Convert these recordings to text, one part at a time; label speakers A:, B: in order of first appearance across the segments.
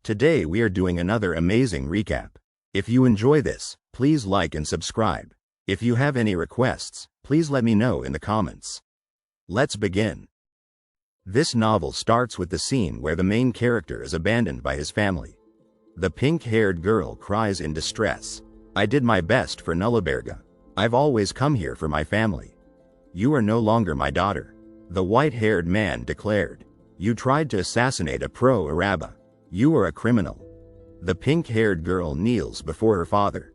A: Today we are doing another amazing recap. If you enjoy this, please like and subscribe. If you have any requests, please let me know in the comments. Let's begin. This novel starts with the scene where the main character is abandoned by his family. The pink-haired girl cries in distress. "I did my best for Nullaberga. I've always come here for my family. You are no longer my daughter." The white-haired man declared. "You tried to assassinate a pro-Araba. You are a criminal." The pink-haired girl kneels before her father.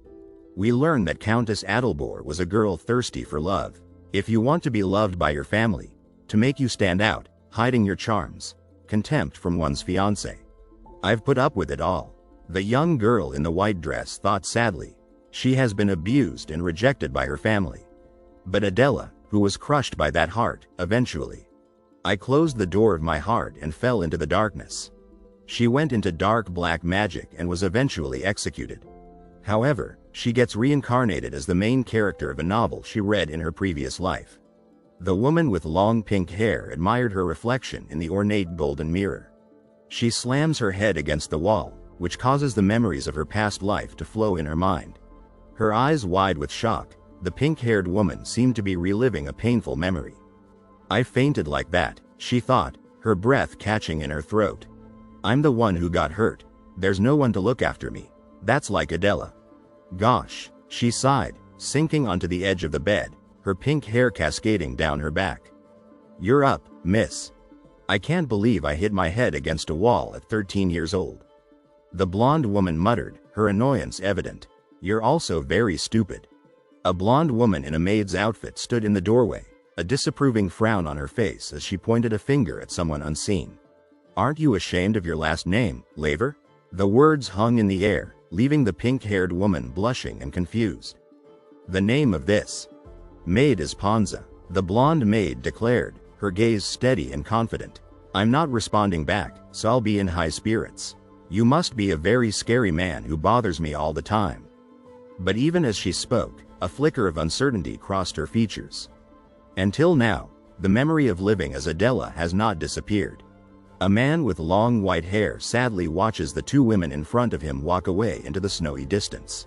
A: We learn that Countess Adelbor was a girl thirsty for love. If you want to be loved by your family, to make you stand out, hiding your charms, contempt from one's fiancé. I've put up with it all. The young girl in the white dress thought sadly. She has been abused and rejected by her family. But Adela, who was crushed by that heart, eventually. I closed the door of my heart and fell into the darkness. She went into dark black magic and was eventually executed. However, she gets reincarnated as the main character of a novel she read in her previous life. The woman with long pink hair admired her reflection in the ornate golden mirror. She slams her head against the wall, which causes the memories of her past life to flow in her mind. Her eyes wide with shock, the pink-haired woman seemed to be reliving a painful memory. "I fainted like that," she thought, her breath catching in her throat. "I'm the one who got hurt. There's no one to look after me. That's like Adela." "Gosh," she sighed, sinking onto the edge of the bed, her pink hair cascading down her back. "You're up, miss." "I can't believe I hit my head against a wall at 13 years old." The blonde woman muttered, her annoyance evident. "You're also very stupid." A blonde woman in a maid's outfit stood in the doorway, a disapproving frown on her face as she pointed a finger at someone unseen. "Aren't you ashamed of your last name, Laver?" The words hung in the air, leaving the pink-haired woman blushing and confused. "The name of this maid is Panza," the blonde maid declared, her gaze steady and confident. "I'm not responding back, so I'll be in high spirits. You must be a very scary man who bothers me all the time." But even as she spoke, a flicker of uncertainty crossed her features. Until now, the memory of living as Adela has not disappeared. A man with long white hair sadly watches the two women in front of him walk away into the snowy distance.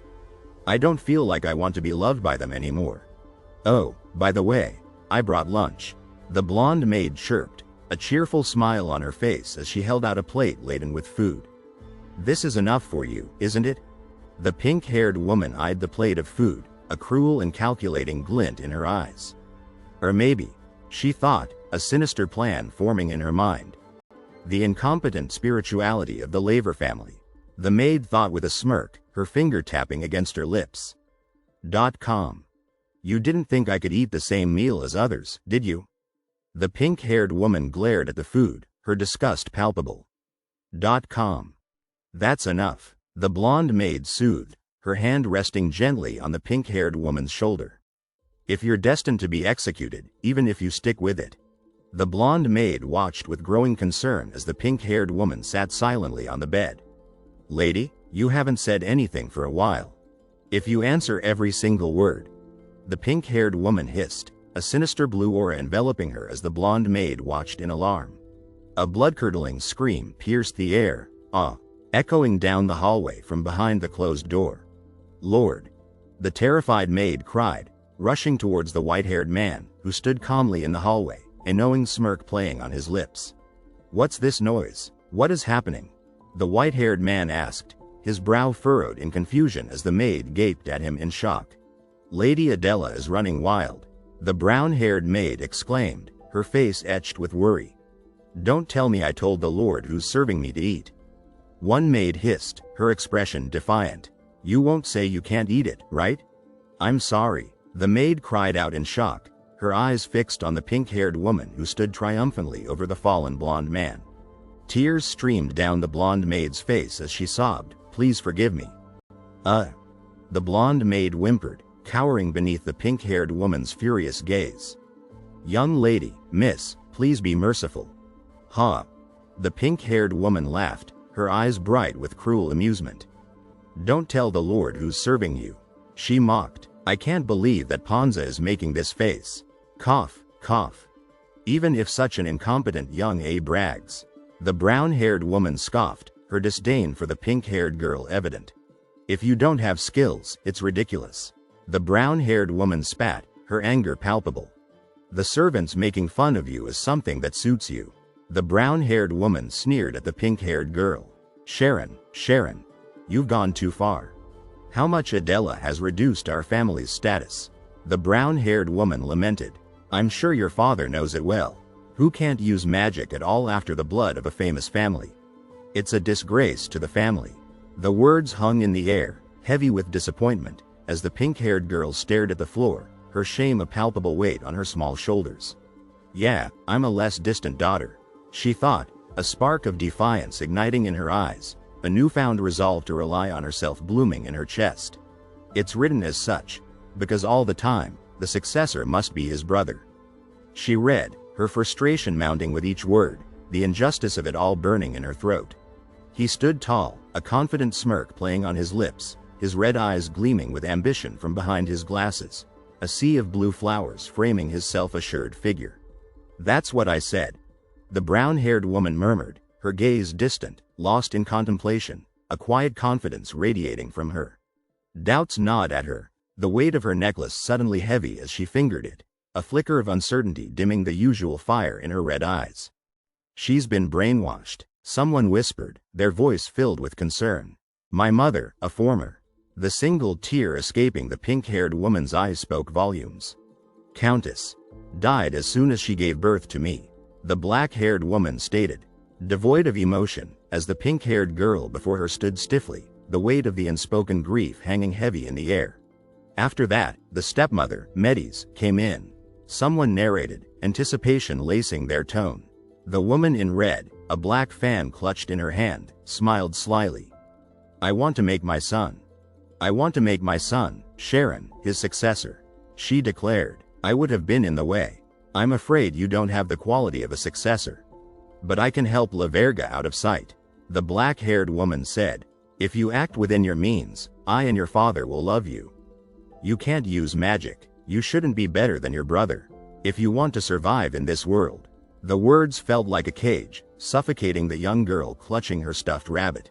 A: "I don't feel like I want to be loved by them anymore. Oh, by the way, I brought lunch," the blonde maid chirped, a cheerful smile on her face as she held out a plate laden with food. "This is enough for you, isn't it?" The pink-haired woman eyed the plate of food, a cruel and calculating glint in her eyes. Or maybe, she thought, a sinister plan forming in her mind. The incompetent spirituality of the Laver family, the maid thought with a smirk, her finger tapping against her lips. .com. "You didn't think I could eat the same meal as others, did you?" The pink-haired woman glared at the food, her disgust palpable. .com. "That's enough," the blonde maid soothed, her hand resting gently on the pink-haired woman's shoulder. "If you're destined to be executed, even if you stick with it." The blonde maid watched with growing concern as the pink-haired woman sat silently on the bed. "Lady, you haven't said anything for a while. If you answer every single word." The pink-haired woman hissed, a sinister blue aura enveloping her as the blonde maid watched in alarm. A blood-curdling scream pierced the air, echoing down the hallway from behind the closed door. "Lord!" the terrified maid cried, rushing towards the white-haired man, who stood calmly in the hallway, a knowing smirk playing on his lips. "What's this noise? What is happening?" the white-haired man asked, his brow furrowed in confusion as the maid gaped at him in shock. "Lady Adela is running wild," the brown-haired maid exclaimed, her face etched with worry. "Don't tell me I told the Lord who's serving me to eat." One maid hissed, her expression defiant. "You won't say you can't eat it, right?" "I'm sorry," the maid cried out in shock, her eyes fixed on the pink-haired woman who stood triumphantly over the fallen blonde man. Tears streamed down the blonde maid's face as she sobbed, "Please forgive me." The blonde maid whimpered, cowering beneath the pink-haired woman's furious gaze. "Young lady, miss, please be merciful." "Ha!" the pink-haired woman laughed, her eyes bright with cruel amusement. "Don't tell the Lord who's serving you," she mocked. "I can't believe that Panza is making this face. Cough, cough. Even if such an incompetent young brags." The brown-haired woman scoffed, her disdain for the pink-haired girl evident. "If you don't have skills, it's ridiculous." The brown-haired woman spat, her anger palpable. "The servants making fun of you is something that suits you." The brown-haired woman sneered at the pink-haired girl. Sharon, you've gone too far. How much Adela has reduced our family's status." The brown-haired woman lamented. "I'm sure your father knows it well. Who can't use magic at all after the blood of a famous family? It's a disgrace to the family." The words hung in the air, heavy with disappointment, as the pink-haired girl stared at the floor, her shame a palpable weight on her small shoulders. "Yeah, I'm a less distant daughter," she thought, a spark of defiance igniting in her eyes, a newfound resolve to rely on herself blooming in her chest. "It's written as such, because all the time, the successor must be his brother." She read, her frustration mounting with each word, the injustice of it all burning in her throat. He stood tall, a confident smirk playing on his lips, his red eyes gleaming with ambition from behind his glasses, a sea of blue flowers framing his self-assured figure. "That's what I said," the brown-haired woman murmured, her gaze distant, lost in contemplation, a quiet confidence radiating from her. Doubts gnawed at her, the weight of her necklace suddenly heavy as she fingered it, a flicker of uncertainty dimming the usual fire in her red eyes. "She's been brainwashed," someone whispered, their voice filled with concern. "My mother, a former." The single tear escaping the pink-haired woman's eyes spoke volumes. "Countess. Died as soon as she gave birth to me," the black-haired woman stated, devoid of emotion, as the pink-haired girl before her stood stiffly, the weight of the unspoken grief hanging heavy in the air. "After that, the stepmother, Medes, came in," someone narrated, anticipation lacing their tone. The woman in red, a black fan clutched in her hand, smiled slyly. I want to make my son, Sharon, his successor," she declared. "I would have been in the way. I'm afraid you don't have the quality of a successor. But I can help La Verga out of sight," the black-haired woman said. "If you act within your means, I and your father will love you. You can't use magic, you shouldn't be better than your brother. If you want to survive in this world." The words felt like a cage, suffocating the young girl clutching her stuffed rabbit.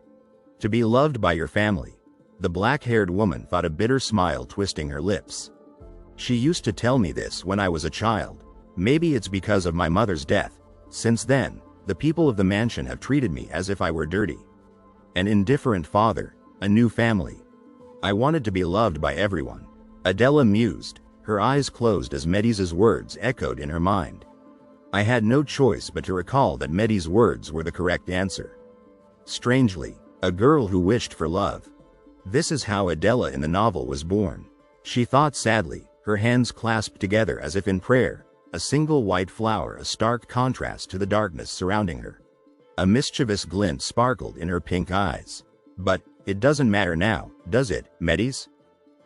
A: "To be loved by your family." The black-haired woman thought, a bitter smile twisting her lips. "She used to tell me this when I was a child. Maybe it's because of my mother's death. Since then, the people of the mansion have treated me as if I were dirty. An indifferent father, a new family. I wanted to be loved by everyone." Adela mused, her eyes closed as Medis's words echoed in her mind. I had no choice but to recall that Medis's words were the correct answer. Strangely, a girl who wished for love. This is how Adela in the novel was born. She thought sadly, her hands clasped together as if in prayer, a single white flower a stark contrast to the darkness surrounding her. A mischievous glint sparkled in her pink eyes. "But, it doesn't matter now, does it, Medis?"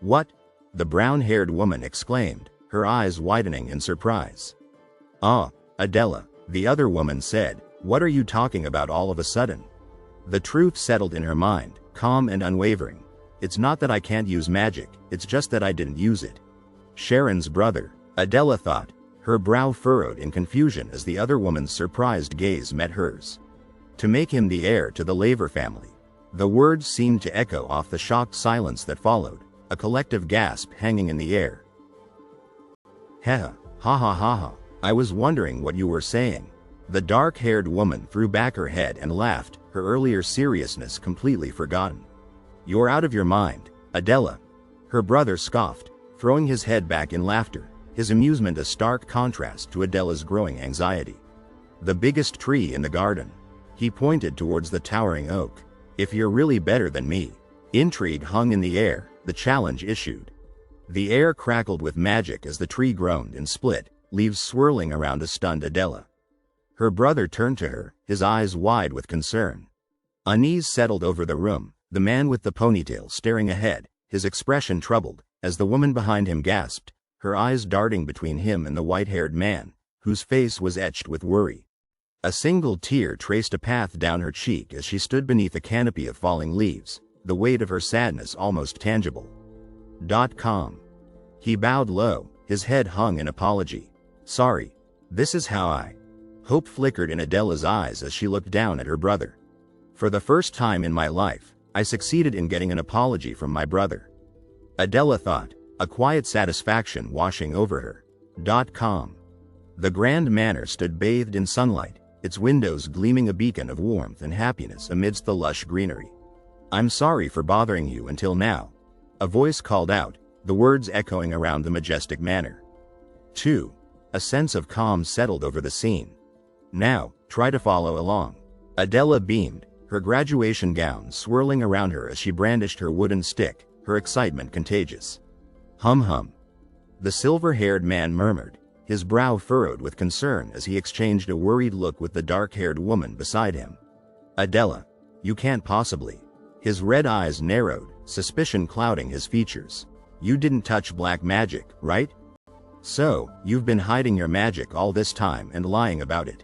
A: "What?" the brown-haired woman exclaimed, her eyes widening in surprise. "Ah, Adela," the other woman said, "what are you talking about all of a sudden?" The truth settled in her mind, calm and unwavering. "It's not that I can't use magic, it's just that I didn't use it." Sharon's brother, Adela thought, her brow furrowed in confusion as the other woman's surprised gaze met hers. To make him the heir to the Laver family. The words seemed to echo off the shocked silence that followed, a collective gasp hanging in the air. Ha ha ha, I was wondering what you were saying." The dark-haired woman threw back her head and laughed, her earlier seriousness completely forgotten. "You're out of your mind, Adela." Her brother scoffed, throwing his head back in laughter, his amusement a stark contrast to Adela's growing anxiety. "The biggest tree in the garden." He pointed towards the towering oak. "If you're really better than me." Intrigue hung in the air, the challenge issued. The air crackled with magic as the tree groaned and split, leaves swirling around a stunned Adela. Her brother turned to her, his eyes wide with concern. Unease settled over the room, the man with the ponytail staring ahead, his expression troubled, as the woman behind him gasped, her eyes darting between him and the white-haired man, whose face was etched with worry. A single tear traced a path down her cheek as she stood beneath a canopy of falling leaves, the weight of her sadness almost tangible. .com. He bowed low, his head hung in apology. "Sorry. This is how I..." Hope flickered in Adela's eyes as she looked down at her brother. For the first time in my life, I succeeded in getting an apology from my brother. Adela thought, a quiet satisfaction washing over her. The grand manor stood bathed in sunlight, its windows gleaming a beacon of warmth and happiness amidst the lush greenery. "I'm sorry for bothering you until now," a voice called out, the words echoing around the majestic manor. 2. A sense of calm settled over the scene. "Now, try to follow along." Adela beamed, her graduation gown swirling around her as she brandished her wooden stick, her excitement contagious. "Hum hum," the silver-haired man murmured, his brow furrowed with concern as he exchanged a worried look with the dark-haired woman beside him. "Adela, you can't possibly." His red eyes narrowed, suspicion clouding his features. "You didn't touch black magic, right? So, you've been hiding your magic all this time and lying about it."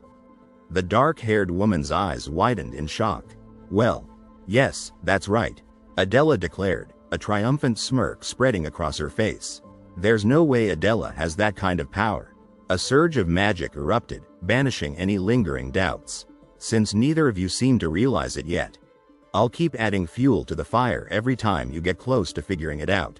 A: The dark-haired woman's eyes widened in shock. "Well, yes, that's right," Adela declared, a triumphant smirk spreading across her face. "There's no way Adela has that kind of power." A surge of magic erupted, banishing any lingering doubts. "Since neither of you seem to realize it yet, I'll keep adding fuel to the fire every time you get close to figuring it out,"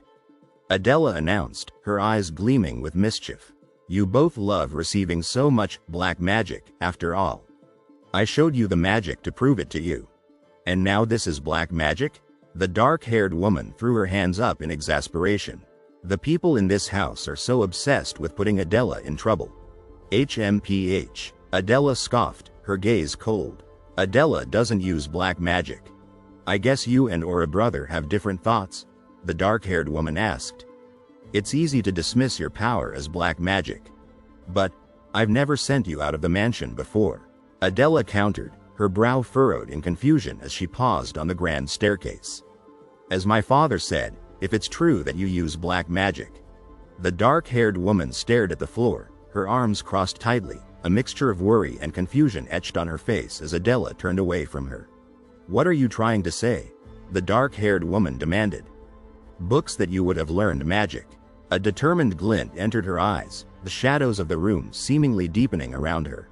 A: Adela announced, her eyes gleaming with mischief. "You both love receiving so much black magic, after all. I showed you the magic to prove it to you. And now this is black magic?" The dark-haired woman threw her hands up in exasperation. "The people in this house are so obsessed with putting Adela in trouble." "HMPH," Adela scoffed, her gaze cold. "Adela doesn't use black magic." "I guess you and or a brother have different thoughts?" the dark-haired woman asked. "It's easy to dismiss your power as black magic. But, I've never sent you out of the mansion before," Adela countered, her brow furrowed in confusion as she paused on the grand staircase. "As my father said, if it's true that you use black magic." The dark-haired woman stared at the floor, her arms crossed tightly, a mixture of worry and confusion etched on her face as Adela turned away from her. "What are you trying to say?" the dark-haired woman demanded. "Books that you would have learned magic." A determined glint entered her eyes, the shadows of the room seemingly deepening around her.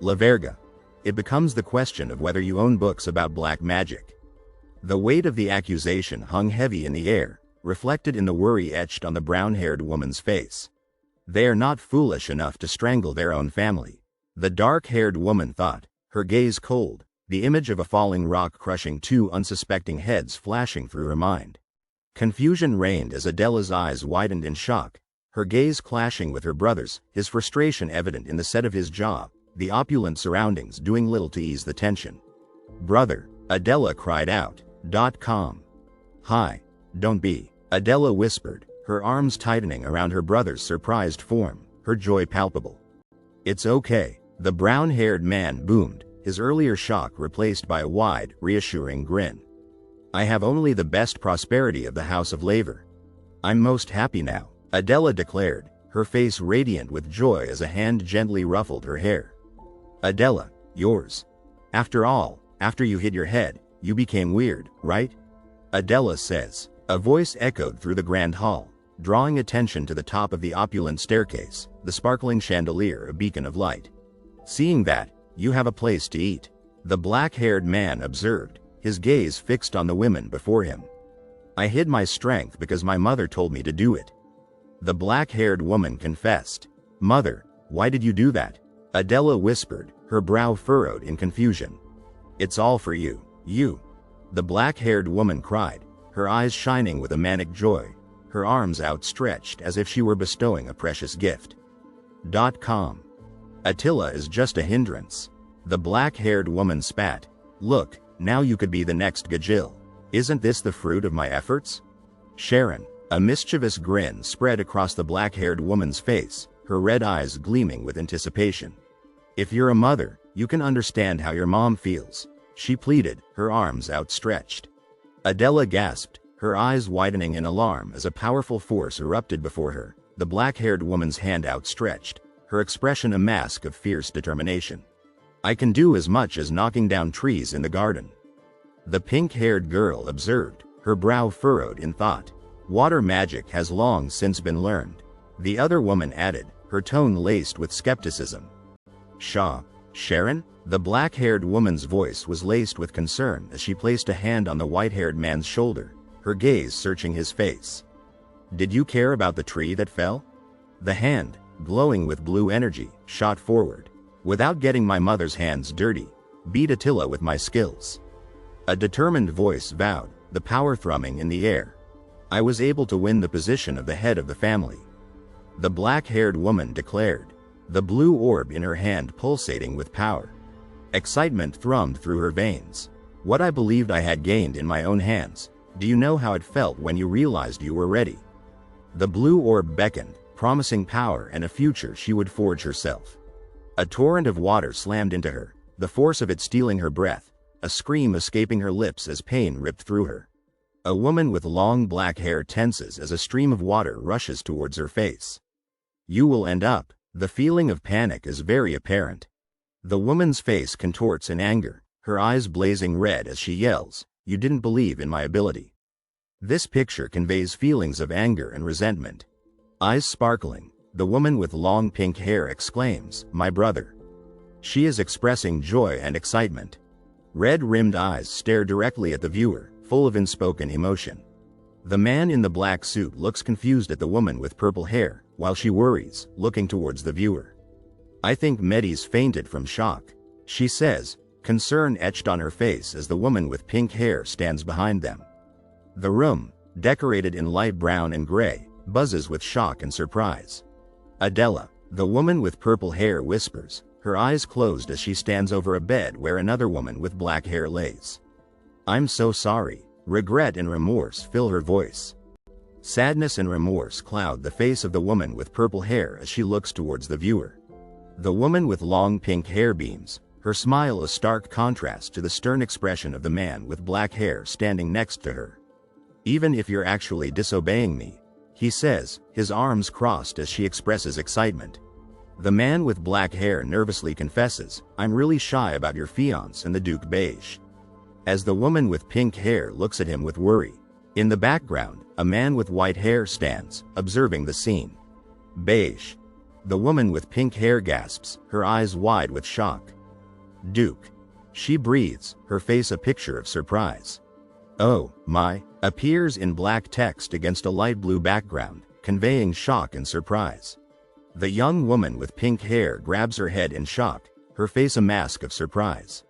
A: "La Verga. It becomes the question of whether you own books about black magic." The weight of the accusation hung heavy in the air, reflected in the worry etched on the brown-haired woman's face. "They are not foolish enough to strangle their own family," the dark-haired woman thought, her gaze cold, the image of a falling rock crushing two unsuspecting heads flashing through her mind. Confusion reigned as Adela's eyes widened in shock, her gaze clashing with her brother's, his frustration evident in the set of his jaw, the opulent surroundings doing little to ease the tension. "Brother," Adela cried out. "Hi, don't be," Adela whispered, her arms tightening around her brother's surprised form, her joy palpable. "It's okay," the brown-haired man boomed, his earlier shock replaced by a wide, reassuring grin. "I have only the best prosperity of the House of Labor. I'm most happy now," Adela declared, her face radiant with joy as a hand gently ruffled her hair. "Adela, yours. After all, after you hit your head, you became weird, right?" Adela says. A voice echoed through the grand hall, drawing attention to the top of the opulent staircase, the sparkling chandelier a beacon of light. "Seeing that, you have a place to eat," the black-haired man observed, his gaze fixed on the women before him. "I hid my strength because my mother told me to do it," the black-haired woman confessed. "Mother, why did you do that?" Adela whispered, her brow furrowed in confusion. "It's all for you, you," the black-haired woman cried, her eyes shining with a manic joy, her arms outstretched as if she were bestowing a precious gift. "Attila is just a hindrance," the black-haired woman spat. "Look, now you could be the next Gajil. Isn't this the fruit of my efforts?" Sharon, a mischievous grin spread across the black-haired woman's face, her red eyes gleaming with anticipation. "If you're a mother, you can understand how your mom feels," she pleaded, her arms outstretched. Adela gasped, her eyes widening in alarm as a powerful force erupted before her, the black-haired woman's hand outstretched, her expression a mask of fierce determination. "I can do as much as knocking down trees in the garden," the pink-haired girl observed, her brow furrowed in thought. "Water magic has long since been learned," the other woman added, her tone laced with skepticism. "Shaw, Sharon? The black-haired woman's voice was laced with concern as she placed a hand on the white-haired man's shoulder, her gaze searching his face. Did you care about the tree that fell? The hand, glowing with blue energy, shot forward. Without getting my mother's hands dirty, beat Attila with my skills. A determined voice vowed, the power thrumming in the air. I was able to win the position of the head of the family. The black-haired woman declared, the blue orb in her hand pulsating with power. Excitement thrummed through her veins. What I believed I had gained in my own hands. Do you know how it felt when you realized you were ready? The blue orb beckoned, promising power and a future she would forge herself. A torrent of water slammed into her, the force of it stealing her breath, a scream escaping her lips as pain ripped through her. A woman with long black hair tenses as a stream of water rushes towards her face. You will end up. The feeling of panic is very apparent. The woman's face contorts in anger, her eyes blazing red as she yells, you didn't believe in my ability. This picture conveys feelings of anger and resentment. Eyes sparkling, the woman with long pink hair exclaims, my brother. She is expressing joy and excitement. Red-rimmed eyes stare directly at the viewer, full of unspoken emotion. The man in the black suit looks confused at the woman with purple hair, while she worries, looking towards the viewer. I think Medi's fainted from shock, she says, concern etched on her face as the woman with pink hair stands behind them. The room, decorated in light brown and gray, buzzes with shock and surprise. Adela, the woman with purple hair whispers, her eyes closed as she stands over a bed where another woman with black hair lays. I'm so sorry. Regret and remorse fill her voice. Sadness and remorse cloud the face of the woman with purple hair as she looks towards the viewer. The woman with long pink hair beams, her smile a stark contrast to the stern expression of the man with black hair standing next to her. Even if you're actually disobeying me, he says, his arms crossed as she expresses excitement. The man with black hair nervously confesses, I'm really shy about your fiancé and the Duke Beige. As the woman with pink hair looks at him with worry, in the background, a man with white hair stands, observing the scene. Beige. The woman with pink hair gasps, her eyes wide with shock. Duke. She breathes, her face a picture of surprise. Oh, my, appears in black text against a light blue background, conveying shock and surprise. The young woman with pink hair grabs her head in shock, her face a mask of surprise.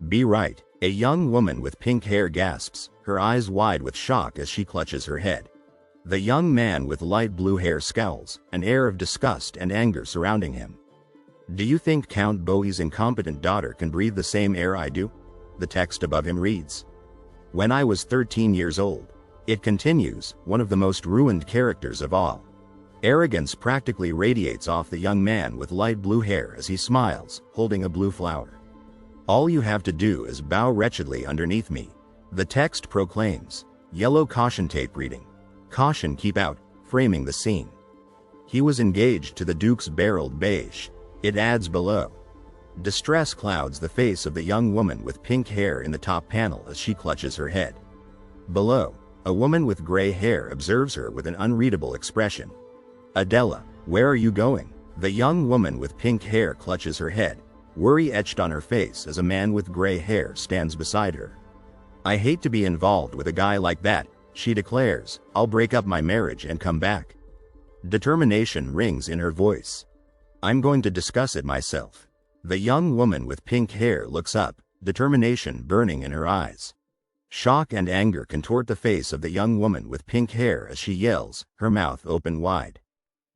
A: Be right. A young woman with pink hair gasps, her eyes wide with shock as she clutches her head. The young man with light blue hair scowls, an air of disgust and anger surrounding him. Do you think Count Bowie's incompetent daughter can breathe the same air I do? The text above him reads. When I was 13 years old. It continues, one of the most ruined characters of all. Arrogance practically radiates off the young man with light blue hair as he smiles, holding a blue flower. All you have to do is bow wretchedly underneath me. The text proclaims, yellow caution tape reading. Caution keep out, framing the scene. He was engaged to the Duke's barreled beige. It adds below. Distress clouds the face of the young woman with pink hair in the top panel as she clutches her head. Below, a woman with gray hair observes her with an unreadable expression. Adela, where are you going? The young woman with pink hair clutches her head, worry etched on her face as a man with gray hair stands beside her. I hate to be involved with a guy like that, she declares, I'll break up my marriage and come back. Determination rings in her voice. I'm going to discuss it myself. The young woman with pink hair looks up, determination burning in her eyes. Shock and anger contort the face of the young woman with pink hair as she yells, her mouth open wide.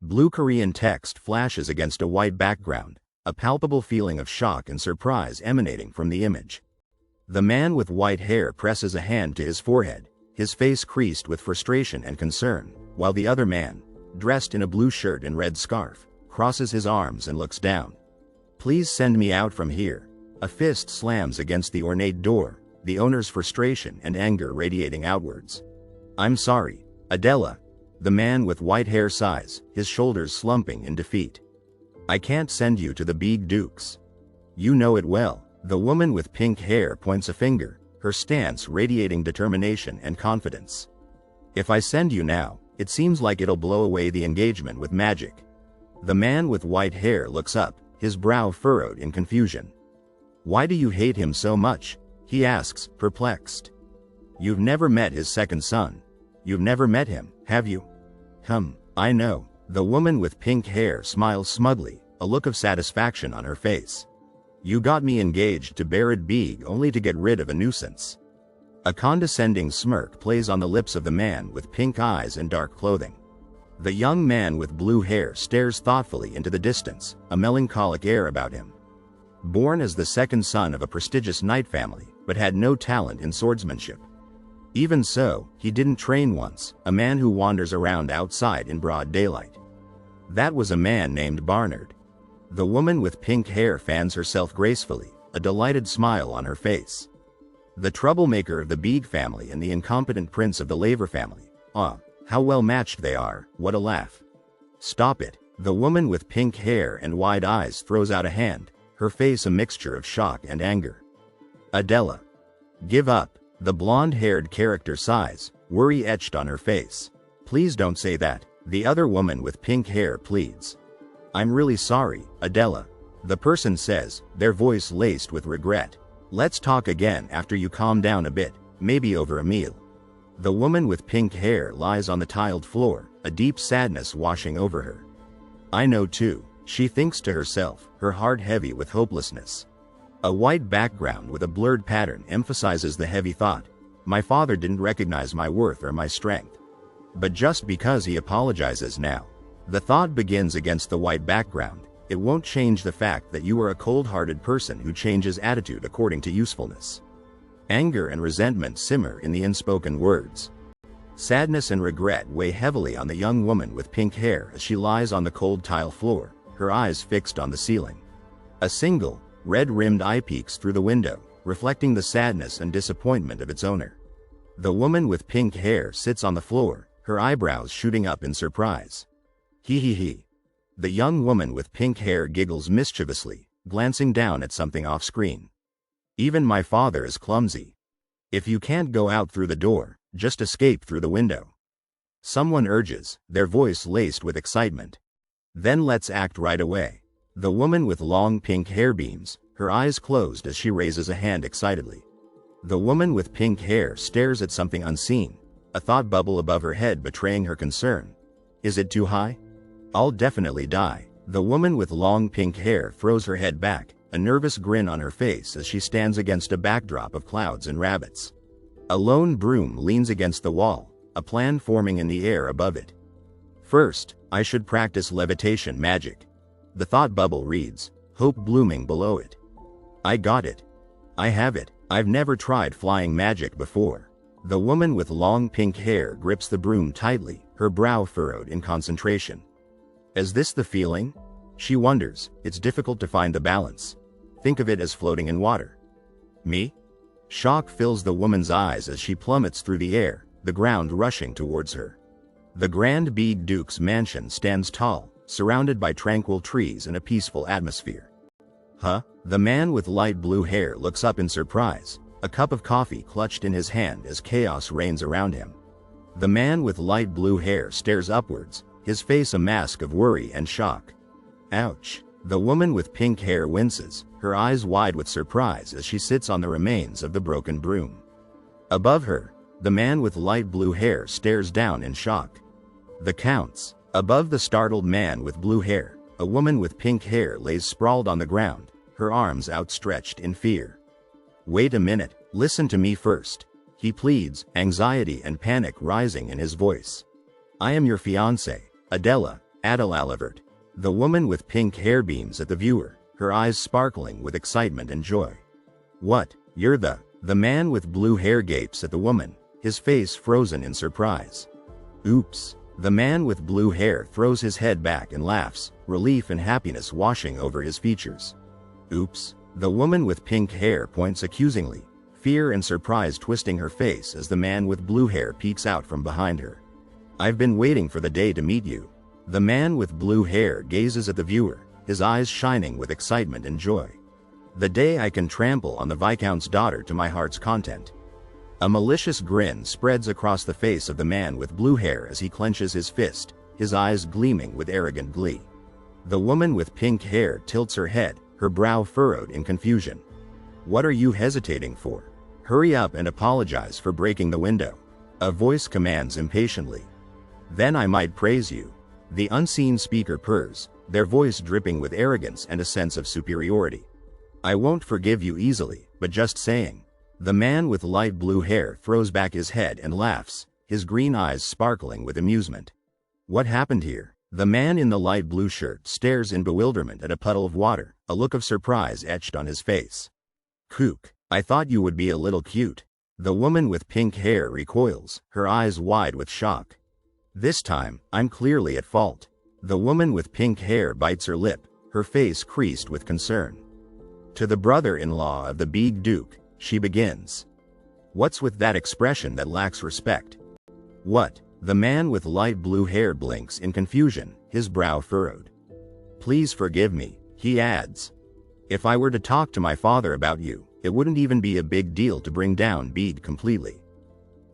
A: Blue Korean text flashes against a white background, a palpable feeling of shock and surprise emanating from the image. The man with white hair presses a hand to his forehead, his face creased with frustration and concern, while the other man, dressed in a blue shirt and red scarf, crosses his arms and looks down. Please send me out from here. A fist slams against the ornate door, the owner's frustration and anger radiating outwards. I'm sorry, Adela. The man with white hair sighs, his shoulders slumping in defeat. I can't send you to the big dukes. You know it well. The woman with pink hair points a finger, her stance radiating determination and confidence. If I send you now, it seems like it'll blow away the engagement with magic. The man with white hair looks up, his brow furrowed in confusion. Why do you hate him so much? He asks, perplexed. You've never met his second son. You've never met him, have you? I know. The woman with pink hair smiles smugly, a look of satisfaction on her face. You got me engaged to Barad Beeg only to get rid of a nuisance. A condescending smirk plays on the lips of the man with pink eyes and dark clothing. The young man with blue hair stares thoughtfully into the distance, a melancholic air about him. Born as the second son of a prestigious knight family, but had no talent in swordsmanship. Even so, he didn't train once, a man who wanders around outside in broad daylight. That was a man named Barnard. The woman with pink hair fans herself gracefully, a delighted smile on her face. The troublemaker of the Beeg family and the incompetent prince of the Laver family. Ah, how well matched they are, what a laugh. Stop it. The woman with pink hair and wide eyes throws out a hand, her face a mixture of shock and anger. Adela. Give up. The blonde-haired character sighs, worry etched on her face. Please don't say that, the other woman with pink hair pleads. I'm really sorry, Adela. The person says, their voice laced with regret. Let's talk again after you calm down a bit, maybe over a meal. The woman with pink hair lies on the tiled floor, a deep sadness washing over her. I know too, she thinks to herself, her heart heavy with hopelessness. A white background with a blurred pattern emphasizes the heavy thought. My father didn't recognize my worth or my strength. But just because he apologizes now, the thought begins against the white background. It won't change the fact that you are a cold-hearted person who changes attitude according to usefulness. Anger and resentment simmer in the unspoken words. Sadness and regret weigh heavily on the young woman with pink hair as she lies on the cold tile floor, her eyes fixed on the ceiling. A single, red-rimmed eye peeks through the window, reflecting the sadness and disappointment of its owner. The woman with pink hair sits on the floor, her eyebrows shooting up in surprise. He. The young woman with pink hair giggles mischievously, glancing down at something off-screen. Even my father is clumsy. If you can't go out through the door, just escape through the window. Someone urges, their voice laced with excitement. Then let's act right away. The woman with long pink hair beams, her eyes closed as she raises a hand excitedly. The woman with pink hair stares at something unseen, a thought bubble above her head betraying her concern. Is it too high? I'll definitely die. The woman with long pink hair throws her head back, a nervous grin on her face as she stands against a backdrop of clouds and rabbits. A lone broom leans against the wall, a plan forming in the air above it. First, I should practice levitation magic. The thought bubble reads, hope blooming below it. I got it. I have it. I've never tried flying magic before. The woman with long pink hair grips the broom tightly, her brow furrowed in concentration. Is this the feeling? She wonders. It's difficult to find the balance. Think of it as floating in water. Me? Shock fills the woman's eyes as she plummets through the air, the ground rushing towards her. The Grand Beeg Duke's mansion stands tall, surrounded by tranquil trees and a peaceful atmosphere. Huh? The man with light blue hair looks up in surprise, a cup of coffee clutched in his hand as chaos reigns around him. The man with light blue hair stares upwards, his face a mask of worry and shock. Ouch. The woman with pink hair winces, her eyes wide with surprise as she sits on the remains of the broken broom. Above her, the man with light blue hair stares down in shock. The Count's. Above the startled man with blue hair, a woman with pink hair lays sprawled on the ground, her arms outstretched in fear. Wait a minute, listen to me first. He pleads, anxiety and panic rising in his voice. I am your fiancé, Adela Adelalevert. The woman with pink hair beams at the viewer, her eyes sparkling with excitement and joy. What, you're the man with blue hair gapes at the woman, his face frozen in surprise. Oops. The man with blue hair throws his head back and laughs, relief and happiness washing over his features. Oops. The woman with pink hair points accusingly, fear and surprise twisting her face as the man with blue hair peeks out from behind her. I've been waiting for the day to meet you. The man with blue hair gazes at the viewer, his eyes shining with excitement and joy. The day I can trample on the Viscount's daughter to my heart's content. A malicious grin spreads across the face of the man with blue hair as he clenches his fist, his eyes gleaming with arrogant glee. The woman with pink hair tilts her head, her brow furrowed in confusion. What are you hesitating for? Hurry up and apologize for breaking the window. A voice commands impatiently. Then I might praise you. The unseen speaker purrs, their voice dripping with arrogance and a sense of superiority. I won't forgive you easily, but just saying. The man with light blue hair throws back his head and laughs, his green eyes sparkling with amusement. What happened here? The man in the light blue shirt stares in bewilderment at a puddle of water, a look of surprise etched on his face. Kook, I thought you would be a little cute. The woman with pink hair recoils, her eyes wide with shock. This time, I'm clearly at fault. The woman with pink hair bites her lip, her face creased with concern. To the brother-in-law of the Big Duke, she begins. What's with that expression that lacks respect? What? The man with light blue hair blinks in confusion, his brow furrowed. Please forgive me, he adds. If I were to talk to my father about you, it wouldn't even be a big deal to bring down Bede completely.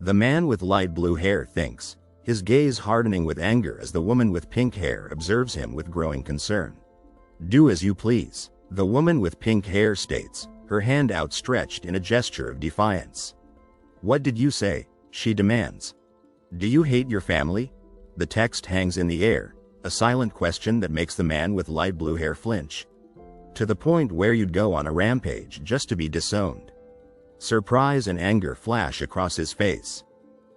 A: The man with light blue hair thinks, his gaze hardening with anger as the woman with pink hair observes him with growing concern. Do as you please, the woman with pink hair states, her hand outstretched in a gesture of defiance. What did you say? She demands. Do you hate your family? The text hangs in the air, a silent question that makes the man with light blue hair flinch. To the point where you'd go on a rampage just to be disowned. Surprise and anger flash across his face.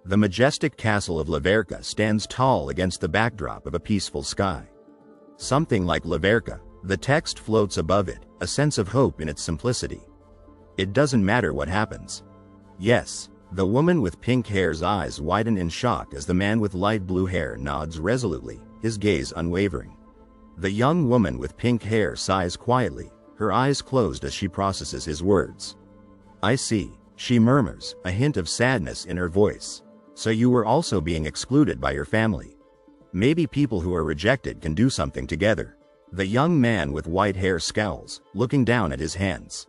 A: The majestic castle of Laverka stands tall against the backdrop of a peaceful sky. Something like Laverka, the text floats above it, a sense of hope in its simplicity. It doesn't matter what happens. Yes, the woman with pink hair's eyes widen in shock as the man with light blue hair nods resolutely, his gaze unwavering. The young woman with pink hair sighs quietly, her eyes closed as she processes his words. I see, she murmurs, a hint of sadness in her voice. So you were also being excluded by your family. Maybe people who are rejected can do something together. The young man with white hair scowls, looking down at his hands.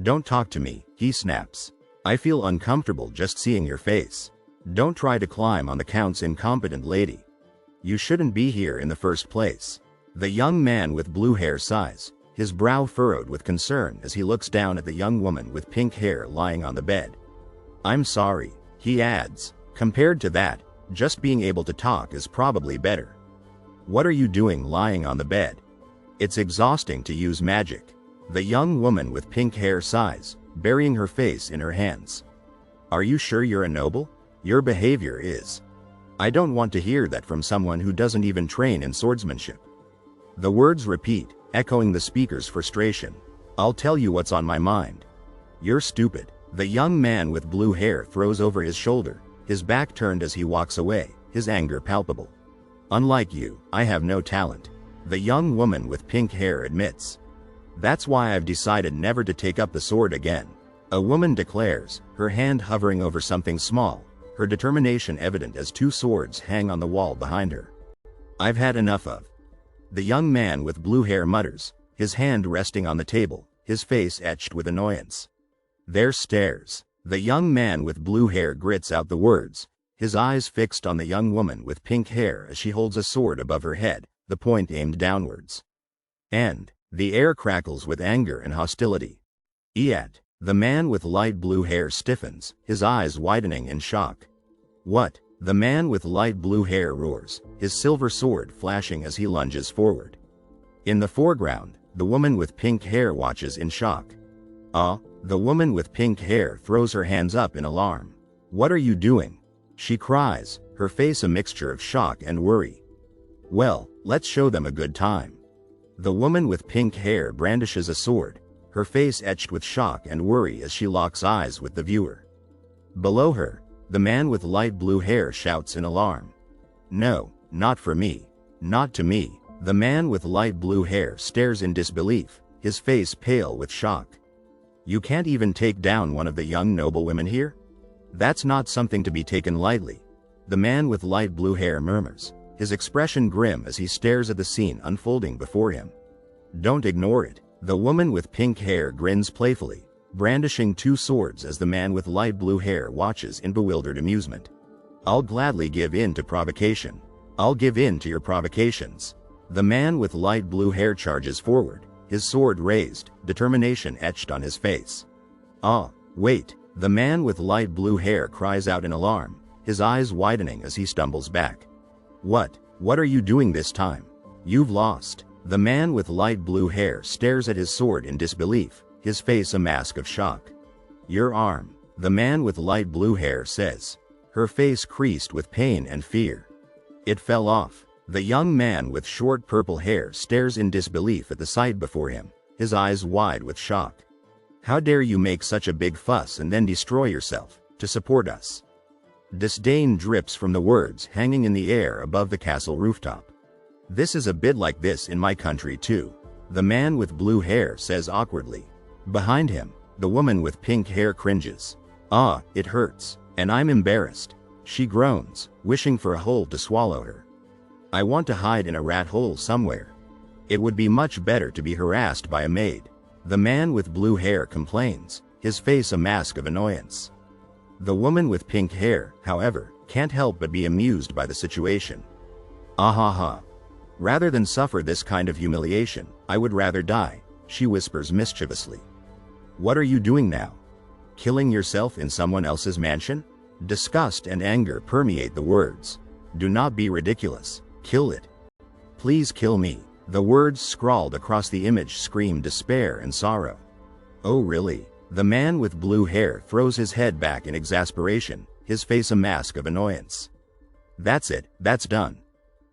A: Don't talk to me, he snaps. I feel uncomfortable just seeing your face. Don't try to climb on the Count's incompetent lady. You shouldn't be here in the first place. The young man with blue hair sighs, his brow furrowed with concern as he looks down at the young woman with pink hair lying on the bed. I'm sorry, he adds. Compared to that, just being able to talk is probably better. What are you doing lying on the bed? It's exhausting to use magic. The young woman with pink hair sighs, burying her face in her hands. Are you sure you're a noble? Your behavior is. I don't want to hear that from someone who doesn't even train in swordsmanship. The words repeat, echoing the speaker's frustration. I'll tell you what's on my mind. You're stupid. The young man with blue hair throws over his shoulder, his back turned as he walks away, his anger palpable. Unlike you, I have no talent. The young woman with pink hair admits. That's why I've decided never to take up the sword again. A woman declares, her hand hovering over something small, her determination evident as two swords hang on the wall behind her. I've had enough of. The young man with blue hair mutters, his hand resting on the table, his face etched with annoyance. There stares. The young man with blue hair grits out the words, his eyes fixed on the young woman with pink hair as she holds a sword above her head, the point aimed downwards. And the air crackles with anger and hostility. Yet, the man with light blue hair stiffens, his eyes widening in shock. What? The man with light blue hair roars, his silver sword flashing as he lunges forward. In the foreground, the woman with pink hair watches in shock. The woman with pink hair throws her hands up in alarm. What are you doing? She cries, her face a mixture of shock and worry. Well, let's show them a good time. The woman with pink hair brandishes a sword, her face etched with shock and worry as she locks eyes with the viewer. Below her, the man with light blue hair shouts in alarm. No, not for me. Not to me. The man with light blue hair stares in disbelief, his face pale with shock. You can't even take down one of the young noblewomen here? That's not something to be taken lightly. The man with light blue hair murmurs, his expression grim as he stares at the scene unfolding before him. Don't ignore it. The woman with pink hair grins playfully, brandishing two swords as the man with light blue hair watches in bewildered amusement. I'll gladly give in to provocation. I'll give in to your provocations. The man with light blue hair charges forward, his sword raised, determination etched on his face. Ah, wait, the man with light blue hair cries out in alarm, his eyes widening as he stumbles back. What are you doing this time? You've lost. The man with light blue hair stares at his sword in disbelief, his face a mask of shock. Your arm, the man with light blue hair says, her face creased with pain and fear. It fell off. The young man with short purple hair stares in disbelief at the sight before him, his eyes wide with shock. How dare you make such a big fuss and then destroy yourself, to support us? Disdain drips from the words hanging in the air above the castle rooftop. This is a bit like this in my country too, the man with blue hair says awkwardly. Behind him, the woman with pink hair cringes. Ah, it hurts, and I'm embarrassed. She groans, wishing for a hole to swallow her. I want to hide in a rat hole somewhere. It would be much better to be harassed by a maid. The man with blue hair complains, his face a mask of annoyance. The woman with pink hair, however, can't help but be amused by the situation. Ah ha ha. Rather than suffer this kind of humiliation, I would rather die, she whispers mischievously. What are you doing now? Killing yourself in someone else's mansion? Disgust and anger permeate the words. Do not be ridiculous. Kill it. Please kill me. The words scrawled across the image scream despair and sorrow. Oh really? The man with blue hair throws his head back in exasperation, his face a mask of annoyance. That's it, that's done.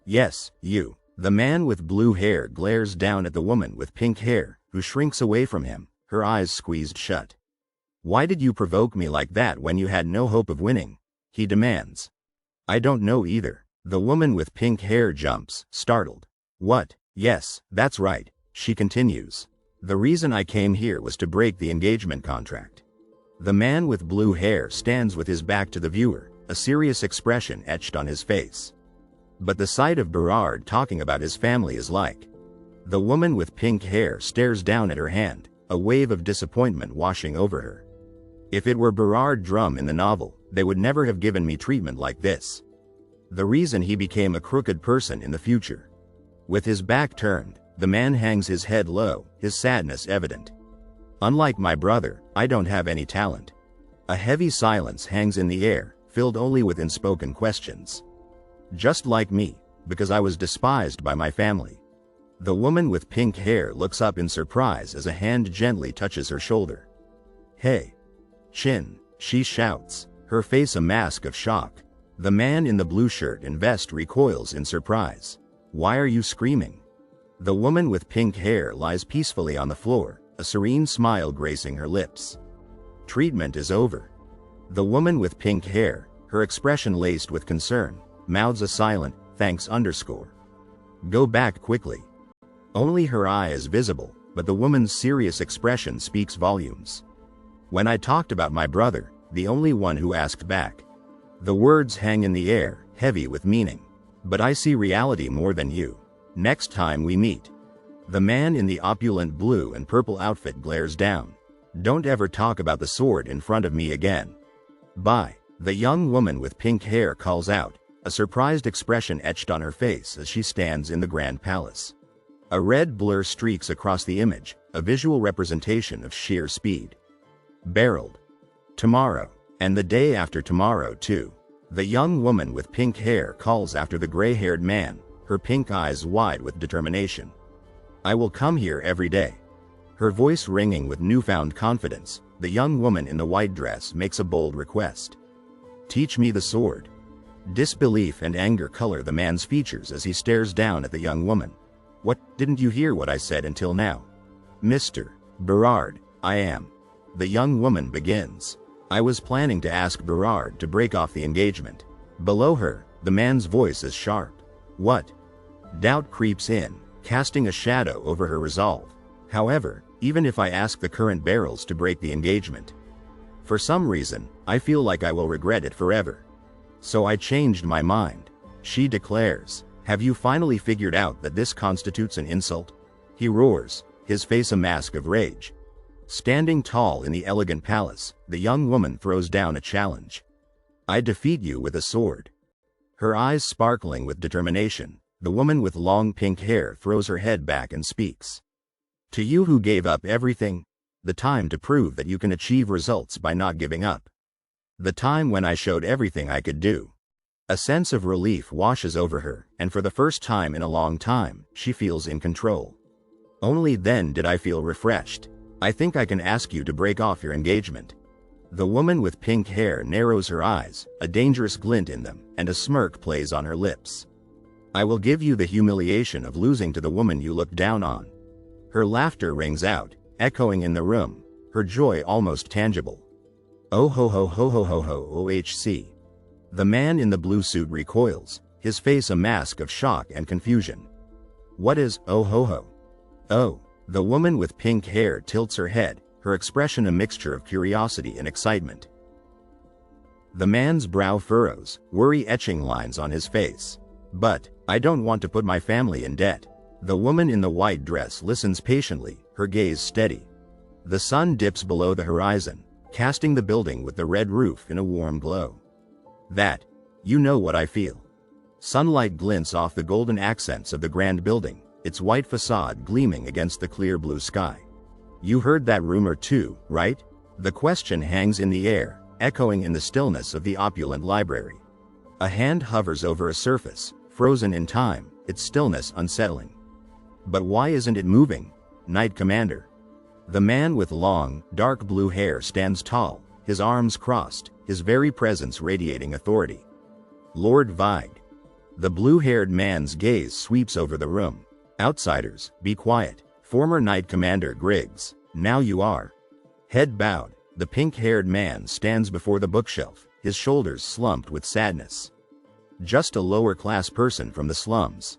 A: Yes, you. The man with blue hair glares down at the woman with pink hair, who shrinks away from him, her eyes squeezed shut. Why did you provoke me like that when you had no hope of winning? He demands. I don't know either. The woman with pink hair jumps, startled. What? Yes, that's right, she continues. The reason I came here was to break the engagement contract. The man with blue hair stands with his back to the viewer, a serious expression etched on his face. But the sight of Berard talking about his family is like. The woman with pink hair stares down at her hand, a wave of disappointment washing over her. If it were Berard Drum in the novel, they would never have given me treatment like this. The reason he became a crooked person in the future. With his back turned, the man hangs his head low, his sadness evident. Unlike my brother, I don't have any talent. A heavy silence hangs in the air, filled only with unspoken questions. Just like me, because I was despised by my family. The woman with pink hair looks up in surprise as a hand gently touches her shoulder. Hey. Chin, she shouts, her face a mask of shock. The man in the blue shirt and vest recoils in surprise. Why are you screaming? The woman with pink hair lies peacefully on the floor, a serene smile gracing her lips. Treatment is over. The woman with pink hair, her expression laced with concern, mouths a silent, thanks underscore. Go back quickly. Only her eye is visible, but the woman's serious expression speaks volumes. When I talked about my brother, the only one who asked back. The words hang in the air, heavy with meaning. But I see reality more than you. Next time we meet. The man in the opulent blue and purple outfit glares down. Don't ever talk about the sword in front of me again. Bye. The young woman with pink hair calls out, a surprised expression etched on her face as she stands in the grand palace. A red blur streaks across the image, a visual representation of sheer speed. Barreled. Tomorrow, and the day after tomorrow too. The young woman with pink hair calls after the gray-haired man, her pink eyes wide with determination. I will come here every day. Her voice ringing with newfound confidence, the young woman in the white dress makes a bold request. Teach me the sword. Disbelief and anger color the man's features as he stares down at the young woman. What, didn't you hear what I said until now? Mr. Berard, I am. The young woman begins. I was planning to ask Berard to break off the engagement. Below her, the man's voice is sharp. What? Doubt creeps in, casting a shadow over her resolve. However, even if I ask the current barrels to break the engagement, for some reason, I feel like I will regret it forever. So I changed my mind. She declares. Have you finally figured out that this constitutes an insult? He roars, his face a mask of rage. Standing tall in the elegant palace, the young woman throws down a challenge. I defeat you with a sword. Her eyes sparkling with determination, The woman with long pink hair throws her head back and speaks. To you who gave up everything, the time to prove that you can achieve results by not giving up. The time when I showed everything I could do. A sense of relief washes over her, and for the first time in a long time, she feels in control. Only then did I feel refreshed. I think I can ask you to break off your engagement. The woman with pink hair narrows her eyes, a dangerous glint in them, and a smirk plays on her lips. I will give you the humiliation of losing to the woman you look down on. Her laughter rings out, echoing in the room, her joy almost tangible. Oh ho ho ho ho ho ho OHC. The man in the blue suit recoils, his face a mask of shock and confusion. What is oh ho ho? Oh, the woman with pink hair tilts her head, her expression a mixture of curiosity and excitement. The man's brow furrows, worry etching lines on his face. But, I don't want to put my family in debt. The woman in the white dress listens patiently, her gaze steady. The sun dips below the horizon, casting the building with the red roof in a warm glow. That, you know what I feel. Sunlight glints off the golden accents of the grand building, its white facade gleaming against the clear blue sky. You heard that rumor too, right? The question hangs in the air, echoing in the stillness of the opulent library. A hand hovers over a surface, frozen in time, its stillness unsettling. But why isn't it moving? Knight Commander. The man with long, dark blue hair stands tall, his arms crossed, his very presence radiating authority. Lord Vide. The blue-haired man's gaze sweeps over the room. Outsiders, be quiet. Former Knight Commander Griggs, now you are. Head bowed, the pink-haired man stands before the bookshelf, his shoulders slumped with sadness. Just a lower-class person from the slums.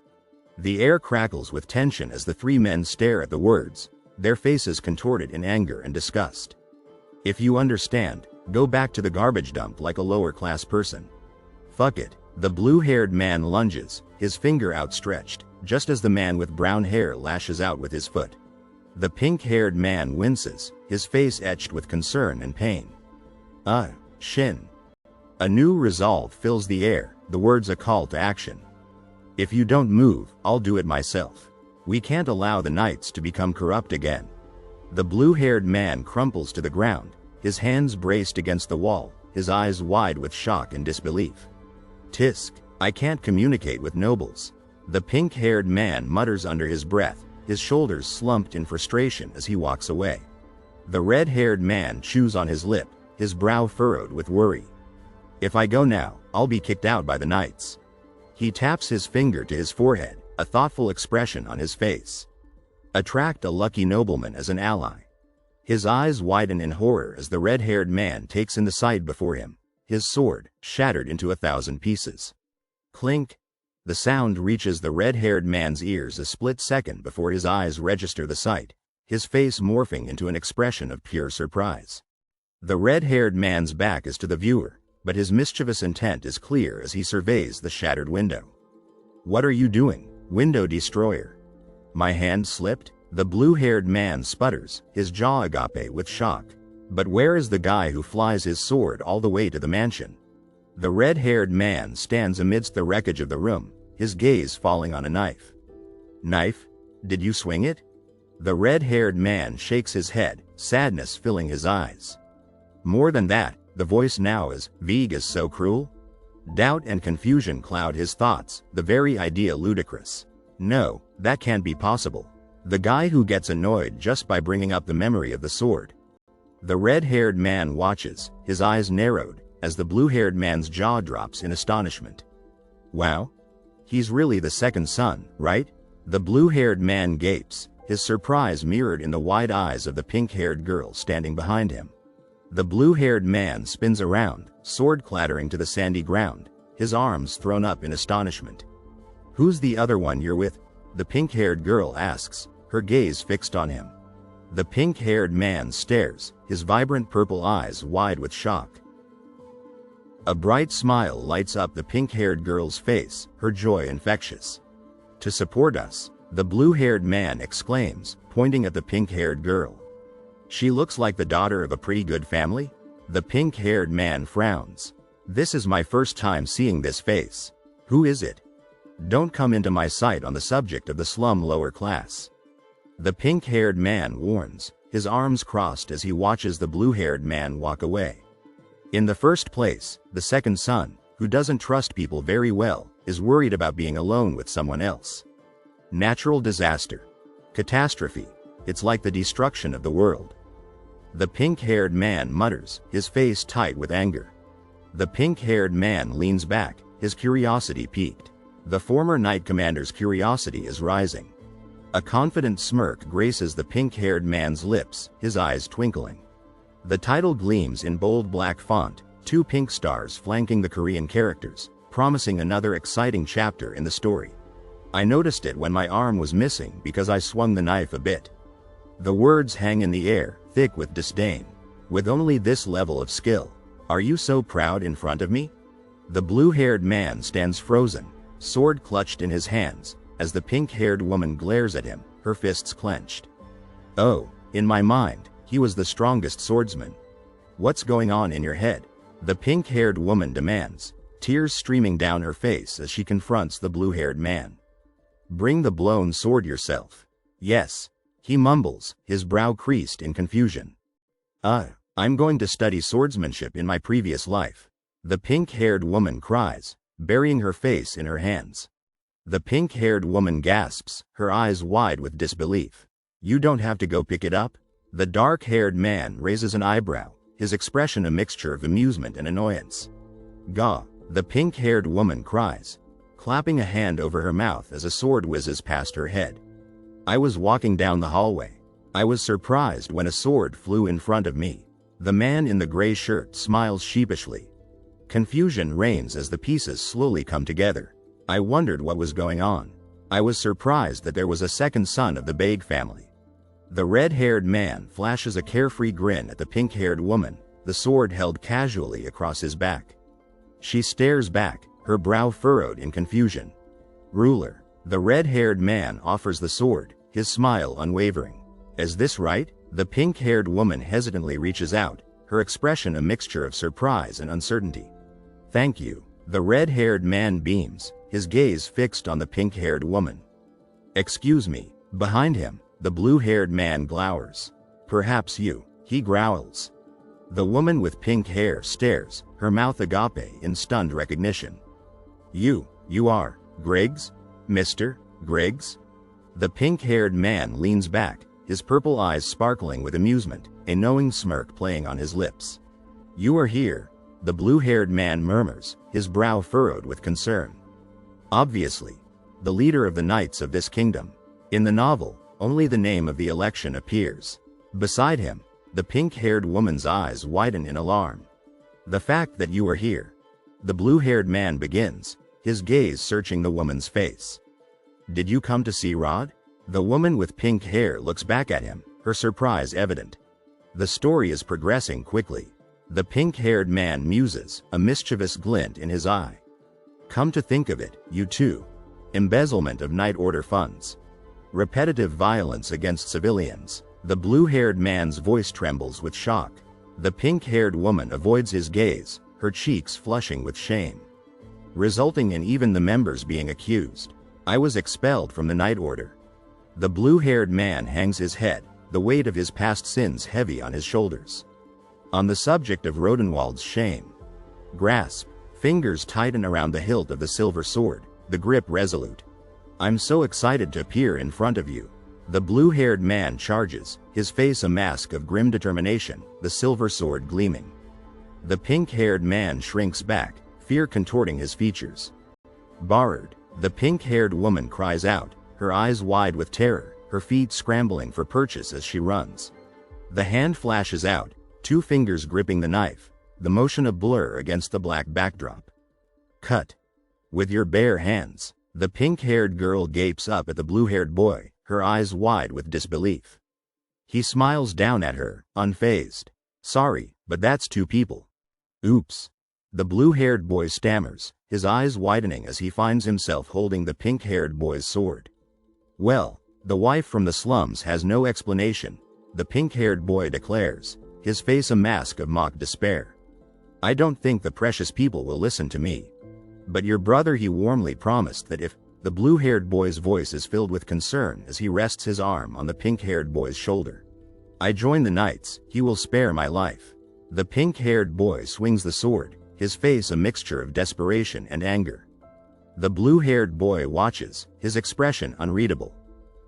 A: The air crackles with tension as the three men stare at the words, their faces contorted in anger and disgust. If you understand, go back to the garbage dump like a lower-class person. Fuck it. The blue-haired man lunges, his finger outstretched, just as the man with brown hair lashes out with his foot. The pink-haired man winces, his face etched with concern and pain. Shin. A new resolve fills the air, the words a call to action. If you don't move, I'll do it myself. We can't allow the knights to become corrupt again. The blue-haired man crumples to the ground, his hands braced against the wall, his eyes wide with shock and disbelief. Tisk, I can't communicate with nobles. The pink-haired man mutters under his breath, his shoulders slumped in frustration as he walks away. The red-haired man chews on his lip, his brow furrowed with worry. If I go now, I'll be kicked out by the knights. He taps his finger to his forehead, a thoughtful expression on his face. Attract a lucky nobleman as an ally. His eyes widen in horror as the red-haired man takes in the sight before him, his sword shattered into 1,000 pieces. Clink. The sound reaches the red-haired man's ears a split second before his eyes register the sight, his face morphing into an expression of pure surprise. The red-haired man's back is to the viewer, but his mischievous intent is clear as he surveys the shattered window. What are you doing, window destroyer? My hand slipped? The blue-haired man sputters, his jaw agape with shock. But where is the guy who flies his sword all the way to the mansion? The red-haired man stands amidst the wreckage of the room, his gaze falling on a knife. Knife? Did you swing it? The red-haired man shakes his head, sadness filling his eyes. More than that, the voice now is, Vig is so cruel? Doubt and confusion cloud his thoughts, the very idea ludicrous. No, that can't be possible. The guy who gets annoyed just by bringing up the memory of the sword. The red-haired man watches, his eyes narrowed, as the blue-haired man's jaw drops in astonishment. Wow. He's really the second son, right? The blue-haired man gapes, his surprise mirrored in the wide eyes of the pink-haired girl standing behind him. The blue-haired man spins around, sword clattering to the sandy ground, his arms thrown up in astonishment. Who's the other one you're with? The pink-haired girl asks, her gaze fixed on him. The pink-haired man stares, his vibrant purple eyes wide with shock. A bright smile lights up the pink-haired girl's face, her joy infectious. To support us, the blue-haired man exclaims, pointing at the pink-haired girl. She looks like the daughter of a pretty good family? The pink-haired man frowns. This is my first time seeing this face. Who is it? Don't come into my sight on the subject of the slum lower class. The pink-haired man warns, his arms crossed as he watches the blue-haired man walk away. In the first place, the second son, who doesn't trust people very well, is worried about being alone with someone else. Natural disaster. Catastrophe. It's like the destruction of the world. The pink-haired man mutters, his face tight with anger. The pink-haired man leans back, his curiosity piqued. The former knight commander's curiosity is rising. A confident smirk graces the pink-haired man's lips, his eyes twinkling. The title gleams in bold black font, 2 pink stars flanking the Korean characters, promising another exciting chapter in the story. I noticed it when my arm was missing because I swung the knife a bit. The words hang in the air, thick with disdain. With only this level of skill, are you so proud in front of me? The blue-haired man stands frozen, sword clutched in his hands, as the pink-haired woman glares at him, her fists clenched. Oh, in my mind, he was the strongest swordsman. What's going on in your head? The pink-haired woman demands, tears streaming down her face as she confronts the blue-haired man. Bring the blown sword yourself. Yes, he mumbles, his brow creased in confusion. I'm going to study swordsmanship in my previous life. The pink-haired woman cries, burying her face in her hands. The pink-haired woman gasps, her eyes wide with disbelief. You don't have to go pick it up? The dark-haired man raises an eyebrow, his expression a mixture of amusement and annoyance. Gah, the pink-haired woman cries, clapping a hand over her mouth as a sword whizzes past her head. I was walking down the hallway. I was surprised when a sword flew in front of me. The man in the gray shirt smiles sheepishly. Confusion reigns as the pieces slowly come together. I wondered what was going on. I was surprised that there was a second son of the Baig family. The red-haired man flashes a carefree grin at the pink-haired woman, the sword held casually across his back. She stares back, her brow furrowed in confusion. Ruler. The red-haired man offers the sword, his smile unwavering. Is this right? The pink-haired woman hesitantly reaches out, her expression a mixture of surprise and uncertainty. Thank you. The red-haired man beams, his gaze fixed on the pink-haired woman. Excuse me. Behind him, the blue-haired man glowers. Perhaps you, he growls. The woman with pink hair stares, her mouth agape in stunned recognition. You are Griggs? Mr. Griggs? The pink-haired man leans back, his purple eyes sparkling with amusement, a knowing smirk playing on his lips. You are here, the blue-haired man murmurs, his brow furrowed with concern. Obviously, the leader of the knights of this kingdom. In the novel, only the name of the election appears. Beside him, the pink-haired woman's eyes widen in alarm. The fact that you are here. The blue-haired man begins, his gaze searching the woman's face. Did you come to see Rod? The woman with pink hair looks back at him, her surprise evident. The story is progressing quickly. The pink-haired man muses, a mischievous glint in his eye. Come to think of it, you too. Embezzlement of Night Order funds. Repetitive violence against civilians. The blue-haired man's voice trembles with shock. The pink-haired woman avoids his gaze, her cheeks flushing with shame, resulting in even the members being accused. I was expelled from the Night Order. The blue-haired man hangs his head, the weight of his past sins heavy on his shoulders. On the subject of Rodenwald's shame. Grasp, fingers tighten around the hilt of the silver sword, the grip resolute. I'm so excited to appear in front of you. The blue-haired man charges, his face a mask of grim determination, the silver sword gleaming. The pink-haired man shrinks back, fear contorting his features. Borrowed, the pink-haired woman cries out, her eyes wide with terror, her feet scrambling for purchase as she runs. The hand flashes out, 2 fingers gripping the knife, the motion a blur against the black backdrop. Cut. With your bare hands. The pink-haired girl gapes up at the blue-haired boy, her eyes wide with disbelief. He smiles down at her, unfazed. Sorry, but that's 2 people. Oops. The blue-haired boy stammers, his eyes widening as he finds himself holding the pink-haired boy's sword. Well, the wife from the slums has no explanation, the pink-haired boy declares, his face a mask of mock despair. I don't think the precious people will listen to me. But your brother, he warmly promised that if The blue-haired boy's voice is filled with concern as he rests his arm on the pink-haired boy's shoulder. I join the knights, he will spare my life. The pink-haired boy swings the sword, his face a mixture of desperation and anger. The blue-haired boy watches, his expression unreadable.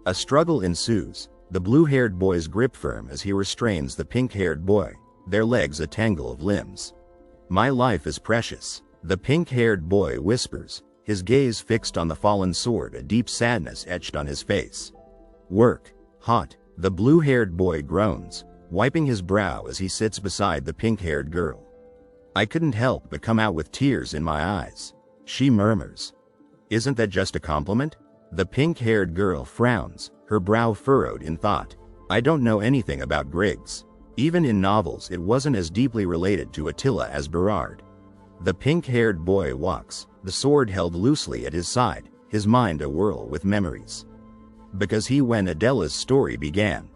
A: A struggle ensues, the blue-haired boy's grip firm as he restrains the pink-haired boy, their legs a tangle of limbs. My life is precious, the pink-haired boy whispers, his gaze fixed on the fallen sword, a deep sadness etched on his face. Work, hot, the blue-haired boy groans, wiping his brow as he sits beside the pink-haired girl. I couldn't help but come out with tears in my eyes. She murmurs. Isn't that just a compliment? The pink-haired girl frowns, her brow furrowed in thought. I don't know anything about Griggs. Even in novels it wasn't as deeply related to Attila as Berard. The pink-haired boy walks, the sword held loosely at his side, his mind awhirl with memories. Because he when Adela's story began.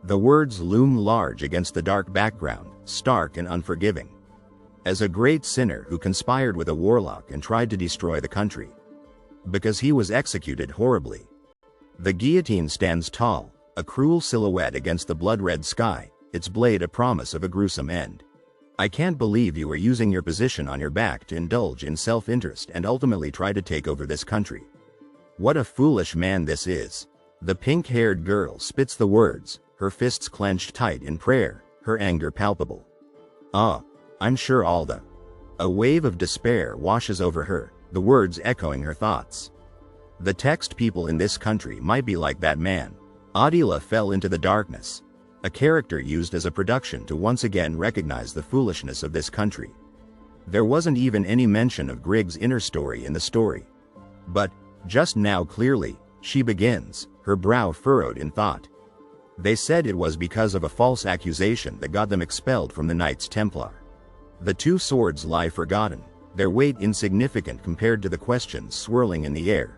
A: The words loom large against the dark background, stark and unforgiving. As a great sinner who conspired with a warlock and tried to destroy the country. Because he was executed horribly. The guillotine stands tall, a cruel silhouette against the blood-red sky, its blade a promise of a gruesome end. I can't believe you are using your position on your back to indulge in self-interest and ultimately try to take over this country. What a foolish man this is. The pink-haired girl spits the words, her fists clenched tight in prayer, her anger palpable. I'm sure Alda. A wave of despair washes over her, the words echoing her thoughts. The text people in this country might be like that man. Adila fell into the darkness. A character used as a production to once again recognize the foolishness of this country. There wasn't even any mention of Griggs' inner story in the story. But, just now clearly, she begins, her brow furrowed in thought. They said it was because of a false accusation that got them expelled from the Knights Templar. The two swords lie forgotten, their weight insignificant compared to the questions swirling in the air.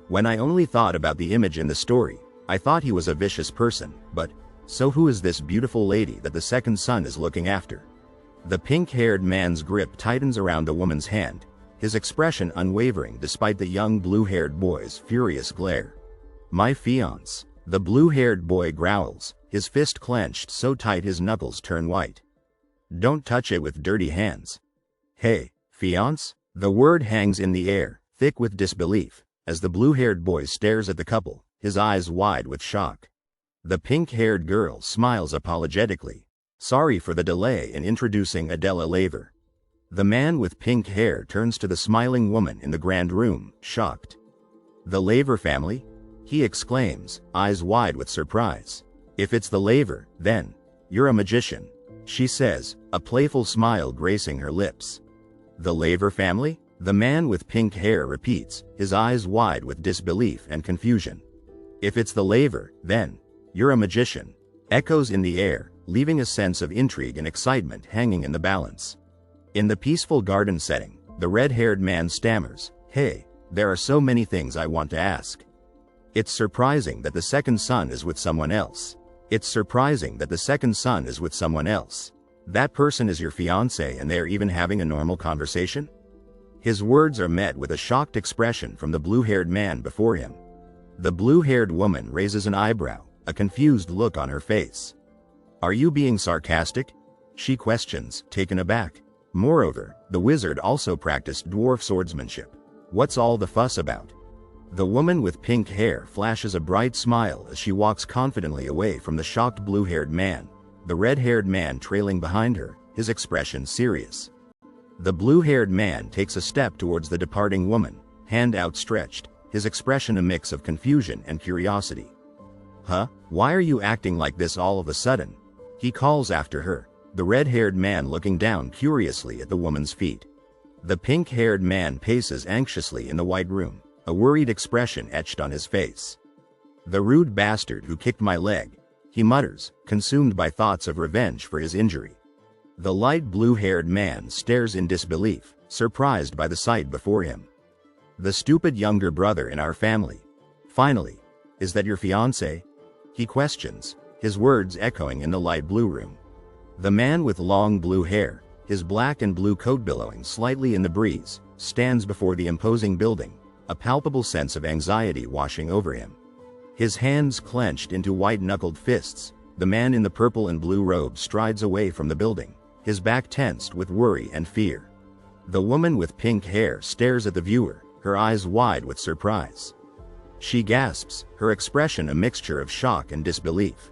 A: When I only thought about the image in the story, I thought he was a vicious person, but, so who is this beautiful lady that the second son is looking after? The pink-haired man's grip tightens around the woman's hand, his expression unwavering despite the young blue-haired boy's furious glare. My fiancé, the blue-haired boy growls, his fist clenched so tight his knuckles turn white. Don't touch it with dirty hands. Hey, fiancé? The word hangs in the air, thick with disbelief, as the blue-haired boy stares at the couple, his eyes wide with shock. The pink-haired girl smiles apologetically. Sorry for the delay in introducing Adela Laver. The man with pink hair turns to the smiling woman in the grand room, shocked. The Laver family? He exclaims, eyes wide with surprise. If it's the Laver, then, you're a magician, she says, a playful smile gracing her lips. The Laver family? The man with pink hair repeats, his eyes wide with disbelief and confusion. If it's the Laver, then, you're a magician, echoes in the air, leaving a sense of intrigue and excitement hanging in the balance. In the peaceful garden setting, the red-haired man stammers, hey, there are so many things I want to ask. It's surprising that the second son is with someone else. It's surprising that the second son is with someone else. That person is your fiancé and they're even having a normal conversation? His words are met with a shocked expression from the blue-haired man before him. The blue-haired woman raises an eyebrow, a confused look on her face. Are you being sarcastic? She questions, taken aback. Moreover, the wizard also practiced dwarf swordsmanship. What's all the fuss about? The woman with pink hair flashes a bright smile as she walks confidently away from the shocked blue-haired man, the red-haired man trailing behind her, his expression serious. The blue-haired man takes a step towards the departing woman, hand outstretched, his expression a mix of confusion and curiosity. Huh? Why are you acting like this all of a sudden? He calls after her, the red-haired man looking down curiously at the woman's feet. The pink-haired man paces anxiously in the white room, a worried expression etched on his face. The rude bastard who kicked my leg, he mutters, consumed by thoughts of revenge for his injury. The light blue-haired man stares in disbelief, surprised by the sight before him. The stupid younger brother in our family. Finally, is that your fiancé? He questions, his words echoing in the light blue room. The man with long blue hair, his black and blue coat billowing slightly in the breeze, stands before the imposing building, a palpable sense of anxiety washing over him. His hands clenched into white-knuckled fists, the man in the purple and blue robe strides away from the building, his back tensed with worry and fear. The woman with pink hair stares at the viewer, her eyes wide with surprise. She gasps, her expression a mixture of shock and disbelief.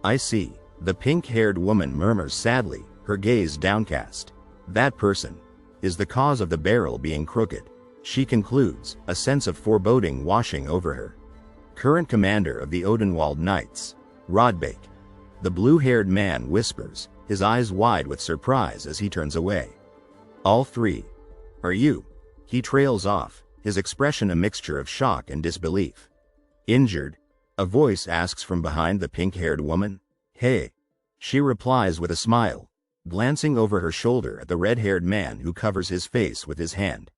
A: "I see," the pink-haired woman murmurs sadly, her gaze downcast. "That person is the cause of the barrel being crooked," she concludes, a sense of foreboding washing over her. "Current commander of the Odenwald Knights, Rodbake," the blue-haired man whispers, his eyes wide with surprise as he turns away. "All three. Are you?" He trails off, his expression a mixture of shock and disbelief. "Injured?" a voice asks from behind the pink-haired woman. "Hey," she replies with a smile, glancing over her shoulder at the red-haired man who covers his face with his hand.